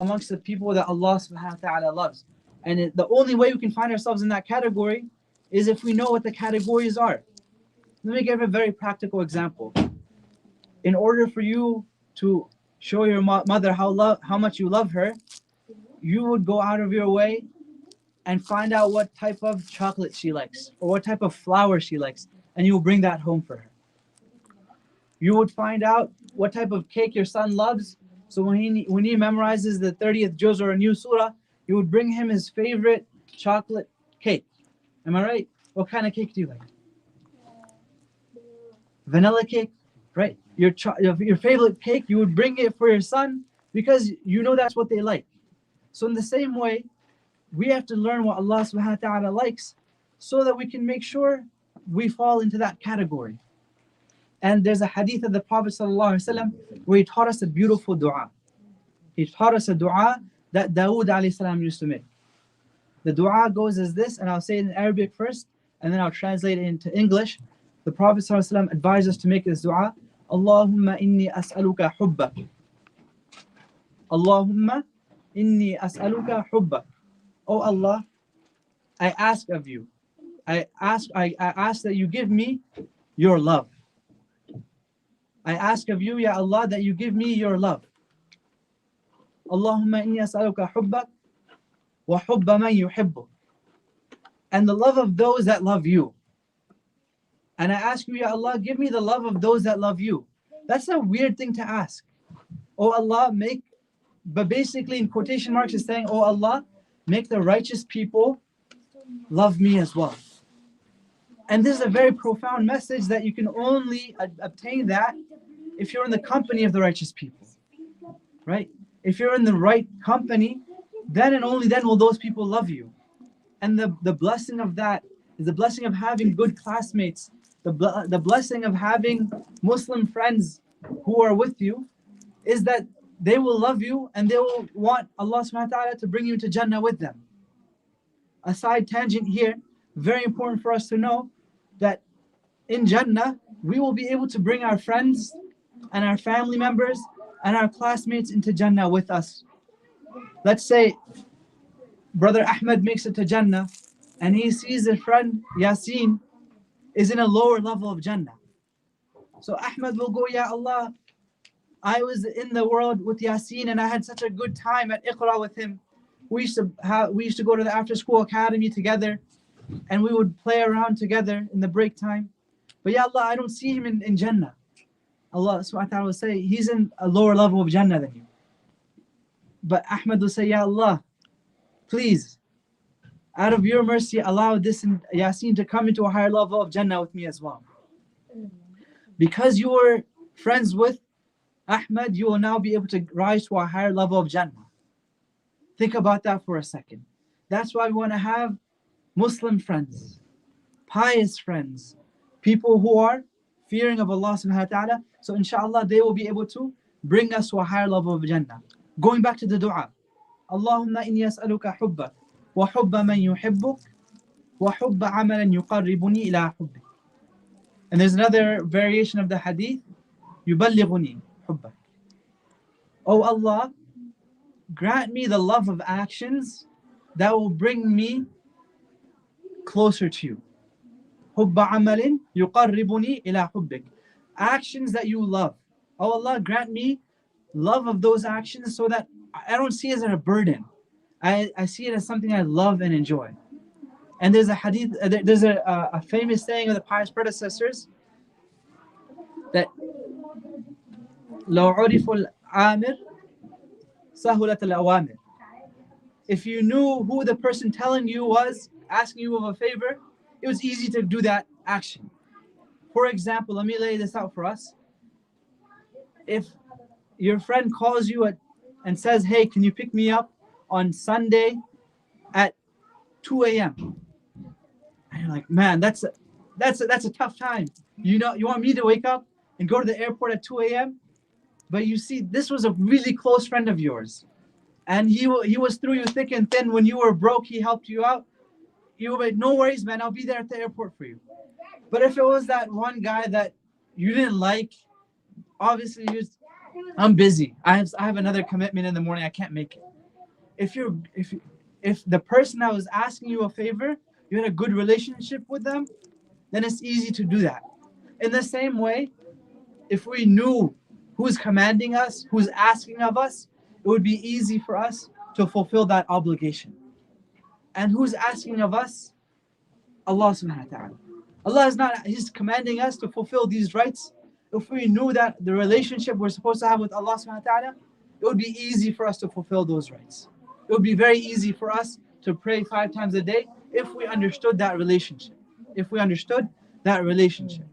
amongst the people that Allah subhanahu wa ta'ala loves. And the only way we can find ourselves in that category is if we know what the categories are. Let me give a very practical example. In order for you to show your mother how much you love her, you would go out of your way and find out what type of chocolate she likes or what type of flower she likes, and you will bring that home for her. You would find out what type of cake your son loves, so when he memorizes the 30th juz or a new surah, you would bring him his favorite chocolate cake. Am I right? What kind of cake do you like? Vanilla cake, right? Your favorite cake, you would bring it for your son because you know that's what they like. So in the same way, we have to learn what Allah subhanahu wa ta'ala likes so that we can make sure we fall into that category. And there's a hadith of the Prophet ﷺ where he taught us a beautiful dua. He taught us a dua that Dawood ﷺ used to make. The dua goes as this, and I'll say it in Arabic first, and then I'll translate it into English. The Prophet ﷺ advised us to make this dua. Allahumma inni as'aluka hubbak. Allahumma inni as'aluka hubbak. Oh Allah, I ask of you. I ask that you give me your love. I ask of you, Ya Allah, that you give me your love. Allahumma inni as'aluka hubbak wa hubba man yuhibbuk. And the love of those that love you. And I ask you, Ya Allah, give me the love of those that love you. That's a weird thing to ask. Oh Allah, but basically in quotation marks is saying, oh Allah, make the righteous people love me as well. And this is a very profound message that you can only obtain that if you're in the company of the righteous people, right? If you're in the right company, then and only then will those people love you. And the blessing of that is the blessing of having good classmates, the blessing of having Muslim friends who are with you, is that they will love you and they will want Allah subhanahu wa ta'ala to bring you to Jannah with them. A side tangent here, very important for us to know that in Jannah, we will be able to bring our friends and our family members and our classmates into Jannah with us. Let's say Brother Ahmed makes it to Jannah and he sees his friend Yasin is in a lower level of Jannah. So Ahmed will go, Ya Allah, I was in the world with Yasin and I had such a good time at Iqra with him. We used to go to the after school academy together and we would play around together in the break time. But Ya Allah, I don't see him in Jannah. Allah subhanahu wa ta'ala will say, he's in a lower level of Jannah than you. But Ahmed will say, Ya Allah, please, out of your mercy, allow this Yasin to come into a higher level of Jannah with me as well. Because you were friends with Ahmed, you will now be able to rise to a higher level of Jannah. Think about that for a second. That's why we want to have Muslim friends, pious friends, people who are fearing of Allah subhanahu wa ta'ala. So inshallah, they will be able to bring us to a higher level of Jannah. Going back to the dua. Allahumma inni as'aluka hubbak wa hubba man yuhibbuk wa hubba amalan yuqarribuni ila hubbik. And there's another variation of the hadith. Yuballighuni hubbak. Oh Allah, grant me the love of actions that will bring me closer to you. Hubba amalin yuqarribuni ila hubbik. Actions that you love. Oh Allah, grant me love of those actions so that I don't see it as a burden. I see it as something I love and enjoy. And there's a hadith, there's a famous saying of the pious predecessors that لو عرف العامر سهلت الأوامر. If you knew who the person telling you was, asking you of a favor, it was easy to do that action. For example, let me lay this out for us. If your friend calls you and says, hey, can you pick me up on Sunday at 2 a.m.? And you're like, man, that's a tough time. You want me to wake up and go to the airport at 2 a.m.? But you see, this was a really close friend of yours. And he was through you thick and thin. When you were broke, he helped you out. You were like, no worries, man, I'll be there at the airport for you. But if it was that one guy that you didn't like, obviously I'm busy. I have another commitment in the morning. I can't make it. if the person that was asking you a favor, you had a good relationship with them, then it's easy to do that. In the same way, if we knew who's commanding us, who's asking of us, it would be easy for us to fulfill that obligation. And who's asking of us? Allah subhanahu wa ta'ala. Allah is not, He's commanding us to fulfill these rights. If we knew that the relationship we're supposed to have with Allah subhanahu wa ta'ala, it would be easy for us to fulfill those rights. It would be very easy for us to pray 5 times a day if we understood that relationship. If we understood that relationship.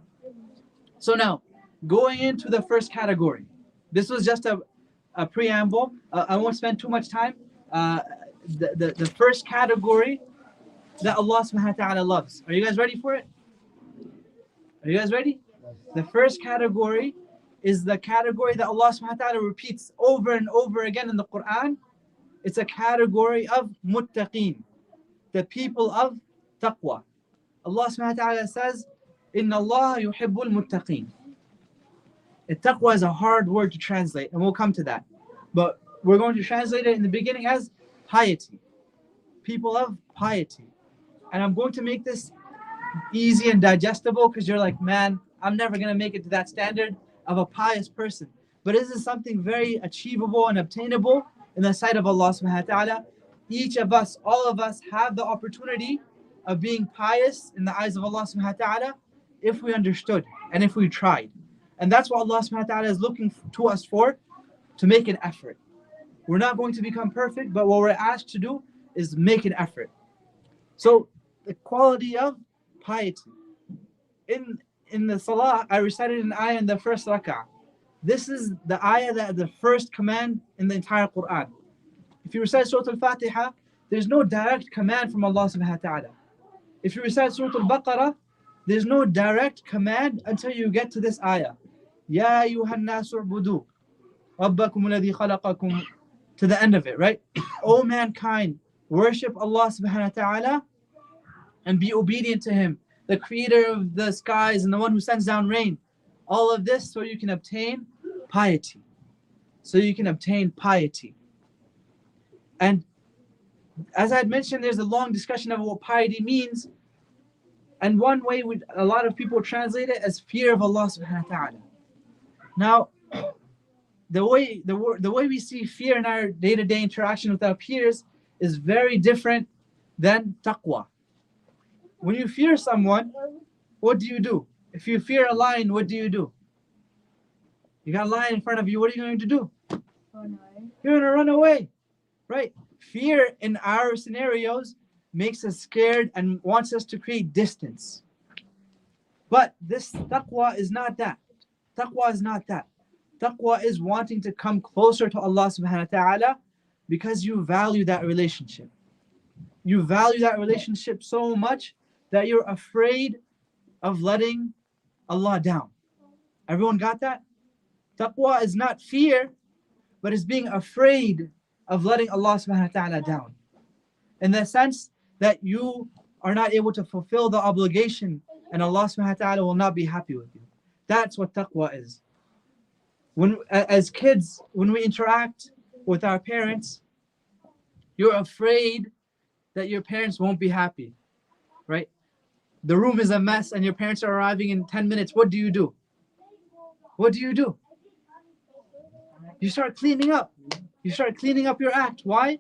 So now, going into the first category. This was just a preamble. I won't spend too much time. The first category that Allah subhanahu wa ta'ala loves. Are you guys ready for it? Are you guys ready? The first category is the category that Allah subhanahu wa ta'ala repeats over and over again in the Quran. It's a category of muttaqeen, the people of taqwa. Allah subhanahu wa ta'ala says, Inna Allah yuhibbul muttaqeen. Taqwa is a hard word to translate, and we'll come to that. But we're going to translate it in the beginning as piety. People of piety. And I'm going to make this easy and digestible because you're like, man, I'm never going to make it to that standard of a pious person. But this is something very achievable and obtainable in the sight of Allah subhanahu wa ta'ala. Each of us, all of us have the opportunity of being pious in the eyes of Allah subhanahu wa ta'ala if we understood and if we tried. And that's what Allah subhanahu wa ta'ala is looking to us for, to make an effort. We're not going to become perfect, but what we're asked to do is make an effort. So the quality of piety. In the salah, I recited an ayah in the first rak'ah. This is the ayah that the first command in the entire Quran. If you recite Surah Al-Fatiha, there's no direct command from Allah subhanahu wa ta'ala. If you recite Surah Al-Baqarah, there's no direct command until you get to this ayah. Ya ayyuhan nasu u'budu rabbakum alladhi khalaqakum, to the end of it, right? O mankind, worship Allah subhanahu wa ta'ala and be obedient to Him, the creator of the skies and the one who sends down rain. All of this so you can obtain piety. So you can obtain piety. And as I had mentioned, there's a long discussion of what piety means. And one way a lot of people translate it as fear of Allah subhanahu wa ta'ala. Now, the way we see fear in our day-to-day interaction with our peers is very different than taqwa. When you fear someone, what do? If you fear a lion, what do? You got a lion in front of you, what are you going to do? Run away. You're going to run away, right? Fear in our scenarios makes us scared and wants us to create distance. But this taqwa is not that. Taqwa is not that. Taqwa is wanting to come closer to Allah subhanahu wa ta'ala because you value that relationship. You value that relationship so much that you're afraid of letting Allah down. Everyone got that? Taqwa is not fear, but it's being afraid of letting Allah subhanahu wa ta'ala down. In the sense that you are not able to fulfill the obligation and Allah subhanahu wa ta'ala will not be happy with you. That's what taqwa is. As kids, when we interact with our parents, you're afraid that your parents won't be happy, right? The room is a mess and your parents are arriving in 10 minutes. What do? What do? You start cleaning up. You start cleaning up your act. Why?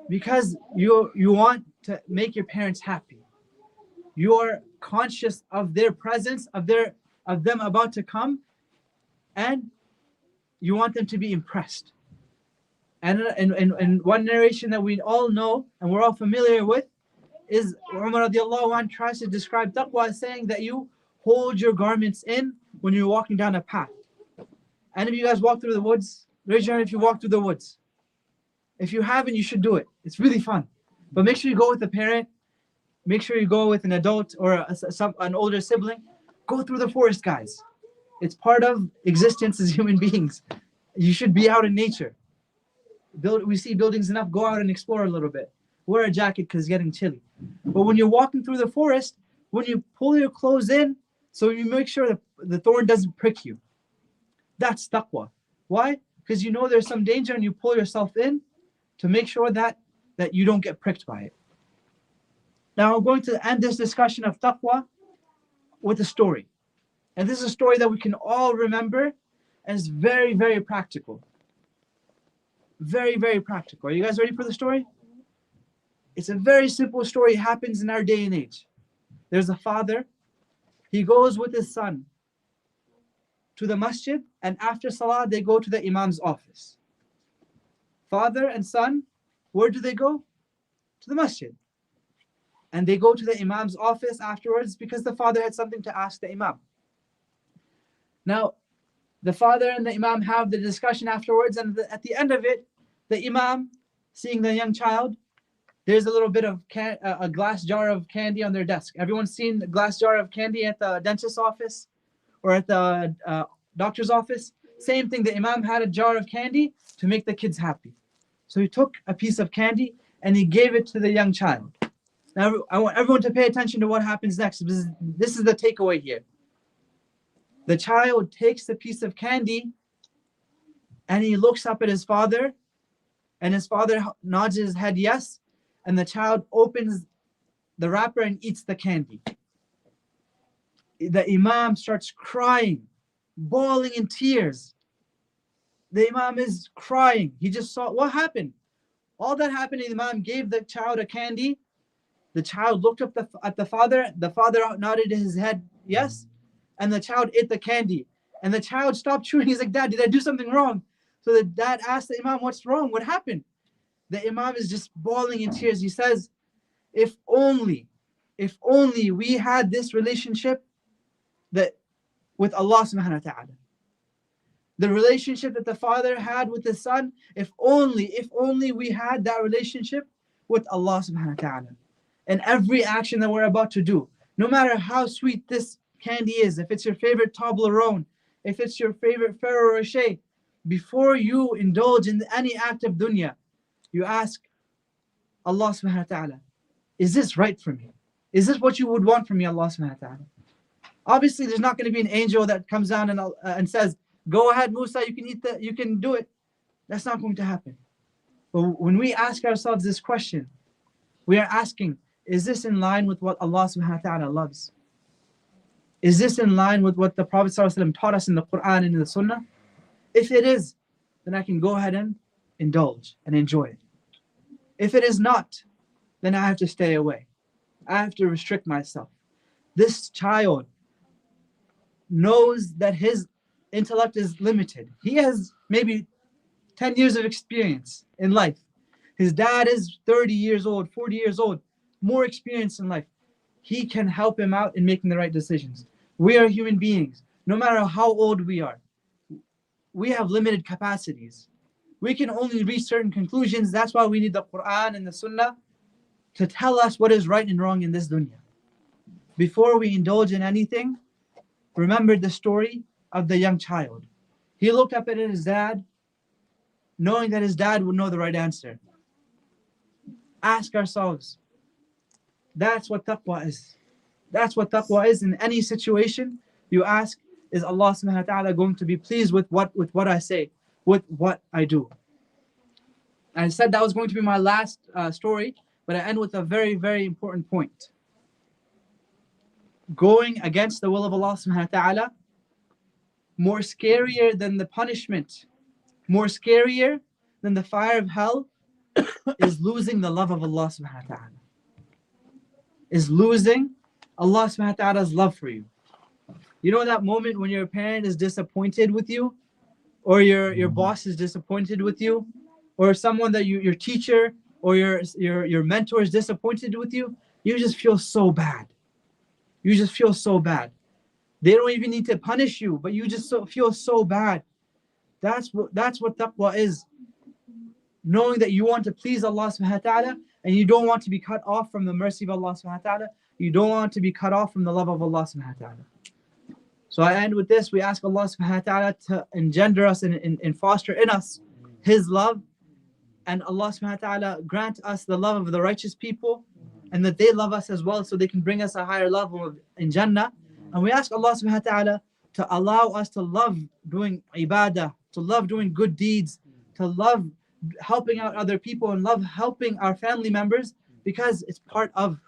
Because you want to make your parents happy. You're conscious of their presence, of them about to come, and you want them to be impressed. And in one narration that we all know and we're all familiar with is Umar radiallahu anh tries to describe taqwa as saying that you hold your garments in when you're walking down a path. And if you guys walk through the woods, raise your hand if you walk through the woods. If you haven't, you should do it. It's really fun. But make sure you go with a parent. Make sure you go with an adult or an older sibling. Go through the forest, guys. It's part of existence as human beings. You should be out in nature. We see buildings enough, go out and explore a little bit. Wear a jacket because it's getting chilly. But when you're walking through the forest, when you pull your clothes in, so you make sure that the thorn doesn't prick you. That's taqwa. Why? Because you know there's some danger and you pull yourself in to make sure that you don't get pricked by it. Now I'm going to end this discussion of taqwa with a story. And this is a story that we can all remember, and it's very, very practical. Very, very practical. Are you guys ready for the story? It's a very simple story. It happens in our day and age. There's a father. He goes with his son to the masjid, and after salah, they go to the imam's office. Father and son, where do they go? To the masjid. And they go to the imam's office afterwards because the father had something to ask the imam. Now, the father and the imam have the discussion afterwards, and at the end of it, the imam, seeing the young child, there's a little bit of a glass jar of candy on their desk. Everyone's seen the glass jar of candy at the dentist's office or at the doctor's office? Same thing, the imam had a jar of candy to make the kids happy. So he took a piece of candy and he gave it to the young child. Now, I want everyone to pay attention to what happens next. This is the takeaway here. The child takes the piece of candy and he looks up at his father, and his father nods his head yes, and the child opens the wrapper and eats the candy. The imam starts crying, bawling in tears. The imam is crying. He just saw what happened. All that happened, the imam gave the child a candy. The child looked up at the father. The father nodded his head yes, and the child ate the candy. And the child stopped chewing. He's like, Dad, did I do something wrong? So the dad asked the imam, what's wrong? What happened? The imam is just bawling in tears. He says, if only we had this relationship with Allah subhanahu wa ta'ala. The relationship that the father had with the son, if only we had that relationship with Allah subhanahu wa ta'ala. And every action that we're about to do, no matter how sweet this candy is, if it's your favorite Toblerone, if it's your favorite Ferrero Rocher, before you indulge in any act of dunya, you ask Allah subhanahu wa ta'ala, is this right for me? Is this what you would want from me, Allah subhanahu wa ta'ala? Obviously, there's not going to be an angel that comes down and says, go ahead, Musa, you can do it. That's not going to happen. But when we ask ourselves this question, we are asking, is this in line with what Allah subhanahu wa ta'ala loves? Is this in line with what the Prophet ﷺ taught us in the Quran and in the Sunnah? If it is, then I can go ahead and indulge and enjoy it. If it is not, then I have to stay away. I have to restrict myself. This child knows that his intellect is limited. He has maybe 10 years of experience in life. His dad is 30 years old, 40 years old, more experience in life. He can help him out in making the right decisions. We are human beings. No matter how old we are, we have limited capacities. We can only reach certain conclusions. That's why we need the Quran and the Sunnah to tell us what is right and wrong in this dunya. Before we indulge in anything, remember the story of the young child. He looked up at his dad, knowing that his dad would know the right answer. Ask ourselves, that's what taqwa is. That's what taqwa is. In any situation, you ask, is Allah subhanahu wa ta'ala going to be pleased with what I say, with what I do? I said that was going to be my last story, but I end with a very, very important point. Going against the will of Allah subhanahu wa ta'ala, more scarier than the punishment, more scarier than the fire of hell, is losing the love of Allah subhanahu wa ta'ala. Is losing Allah subhanahu wa ta'ala's love for you. You know that moment when your parent is disappointed with you, or your boss is disappointed with you, or someone that your teacher or your mentor is disappointed with you, you just feel so bad. You just feel so bad. They don't even need to punish you, but you just feel so bad. That's what taqwa is. Knowing that you want to please Allah subhanahu wa ta'ala, and you don't want to be cut off from the mercy of Allah subhanahu wa ta'ala. You don't want to be cut off from the love of Allah subhanahu wa ta'ala. So I end with this. We ask Allah subhanahu wa ta'ala to engender us and foster in us His love. And Allah subhanahu wa ta'ala grant us the love of the righteous people, and that they love us as well, so they can bring us a higher level in Jannah. And we ask Allah subhanahu wa ta'ala to allow us to love doing ibadah, to love doing good deeds, to love helping out other people and love helping our family members, because it's part of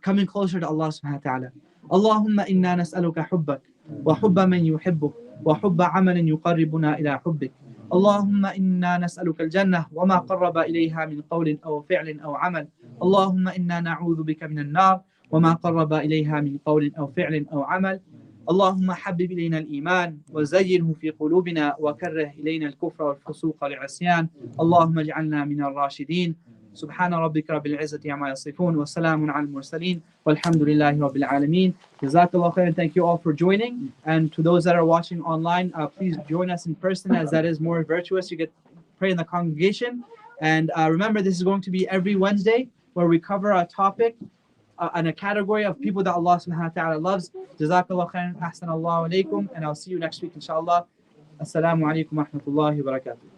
coming closer to Allah subhanahu wa ta'ala. Allahumma inna nas'aluka hubbak wa hubba man yuhibbuk wa hubba amalin yuqarribuna ila hubbik. اللهم إنا نسألك الجنة وما قرب إليها من قول أو فعل أو عمل. اللهم إنا نعوذ بك من النار وما قرب إليها من قول أو فعل أو عمل. اللهم حبب إلينا الإيمان وزينه في قلوبنا وكره إلينا الكفر والفسوق والعصيان. اللهم اجعلنا من الراشدين. سبحان ربك رب العزة عما يصفون وسلام على المرسلين والحمد لله رب العالمين. Jazakallah khair, and thank you all for joining. And to those that are watching online, please join us in person, as that is more virtuous. You get pray in the congregation. And remember, this is going to be every Wednesday, where we cover a topic and a category of people that Allah subhanahu wa ta'ala loves. Jazakallah khair, ahsanallahu alaykum, and I'll see you next week inshallah. Assalamu alaikum wa rahmatullahi wa barakatuh.